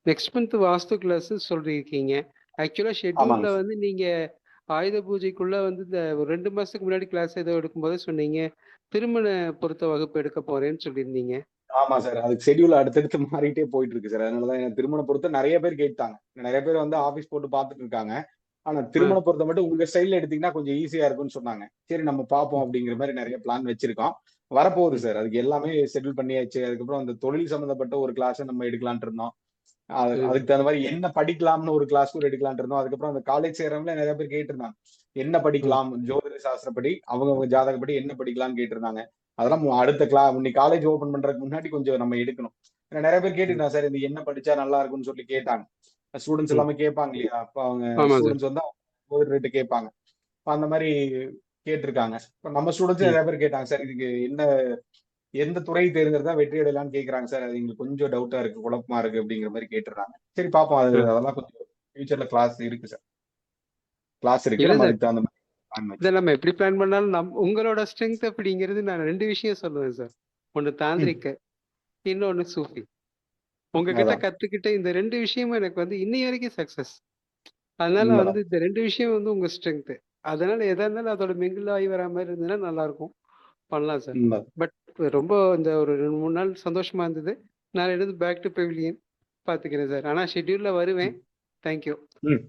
Next month வாஸ்து class சொல்லியிருக்கீங்க. ஆக்சுவலா ஆமாங்க ஷெட்யூல்ல சார். வந்து நீங்க ஆயுத பூஜைக்குள்ள வந்து இந்த ஒரு 2 மாசத்துக்கு முன்னாடி கிளாஸ் ஏதோ எடுக்கும்போது சொன்னீங்க. திருமண பொருத்த வகுப்பு எடுக்க போறேன்னு சொல்லியிருந்தீங்க. ஆமா சார். அதுக்கு ஷெட்யூல் அடுத்தடுத்து மாறிட்டே போயிட்டு இருக்கு சார். அதனால தான் எனக்கு திருமண பொருத்தம் நெறைய பேர் கேட்டாங்க. நெறைய பேர் வந்து ஆஃபீஸ் போட்டு பார்த்துட்டு இருக்காங்க. ஆனா ஆ. திருமண பொருத்தம் மட்டும் உங்க ஸ்டைல்ல எடுத்தீங்கன்னா கொஞ்சம் ஈஸியா இருக்கும்னு சொன்னாங்க. சரி நம்ம பார்ப்போம் ம். அப்படிங்கிற மாரி நெறைய பிளான் வச்சிருக்கோம். வரப்போகுது ம். சார். அதுக்கு எல்லாமே ஷெட்யூல் பண்ணியாச்சு. அதுக்கப்புறம் அந்த தொழில் சம்மந்தப்பட்ட ஒரு கிளாஸ நம்ம எடுக்கலான்ட்டு இருந்தோம். ம். அதுக்கு தகுந்த மாரி என்ன படிக்கலாம்னு ஒரு கிளாஸ் கூட எடுக்கலான்ட்டு இருந்தோம். அதுக்கப்புறம் அந்த காலேஜ் சேர்றவங்களே நெறைய பேர் கேட்டிருந்தாங்க. என்ன ம். படிக்கலாம்? ஜோதிட சாஸ்திரப்படி, அவங்கவங்க ஜாதகப்படி என்ன படிக்கலாம்னு கேட்டிருந்தாங்க. அதெல்லாம் அடுத்த இன்னைக்கு காலேஜ் ஓப்பன் பண்றதுக்கு முன்னாடி கொஞ்சம் நம்ம எடுக்கணும். ஏன்னா நெறைய பேர் ம். கேட்டுருந்தாங்க சார், இது என்ன படிச்சா நல்லா இருக்கும்னு சொல்லி கேட்டாங்க. ஸ்டூடண்ட்ஸ் ம். எல்லாமே கேட்பாங்க இல்லையா? அப்ப அவங்க ஆமா சார். ஸ்டூடண்ட்ஸ் வந்து ஜோதிடர்ட்ட கேட்பாங்க. அப்ப அந்த மாரி கேட்டிருக்காங்க. இப்ப நம்ம ஸ்டூடண்ட்ஸும் ம். நெறைய பேர் கேட்டாங்க. சார் இதுக்கு எந்த துறையை தேர்ந்தெடுத்தா வெற்றி அடையலாம்னு கேட்கறாங்க சார். அது எங்களுக்கு கொஞ்சம் டவுட்டா இருக்கு, குழப்பமா இருக்கு அப்படிங்கிற மாரி கேட்டுர்றாங்க. சரி பார்ப்போம். ஆ. அதெல்லாம் கொஞ்சம் ஃபியூச்சர்ல கிளாஸ் இருக்கு சார். கிளாஸ் இருக்கு. இல்ல நம்ம சார். அதுக்கு தகுந்த மாரி பிளான் இத வச்சிருக்கோம். நம்ம எப்படி பிளான் பண்ணாலும் உங்களோட ஸ்ட்ரென்த் அப்படிங்கிறது நான் 2 விஷயம் சொல்லுவேன் சார். ஒண்ணு ம். தாந்திரிக்கு, இன்னொன்னு சூஃபி. உங்ககிட்ட அதான். கத்துக்கிட்ட இந்த 2 விஷயமும் எனக்கு வந்து இன்னைய வரைக்கும் சக்சஸ். அதனால வந்து உண்மதான். இந்த 2 விஷயம் வந்து உங்க ஸ்ட்ரென்த். அதனால எதா இருந்தாலும் அதோட மிங்கிள் ஆகி வர மாரி இருந்ததுன்னா நல்லாருக்கும். பண்ணலாம் சார். உண்மதான். பட் ரொம்ப இந்த ஒரு 2, 3 நாள் சந்தோஷமா இருந்தது. நாளையிலிருந்து பேக் டூ பெவிலியன் பார்த்துக்கிறேன் சார். ஆனா ஷெட்யூல்ல வருவேன். ம். Thank you. ம்.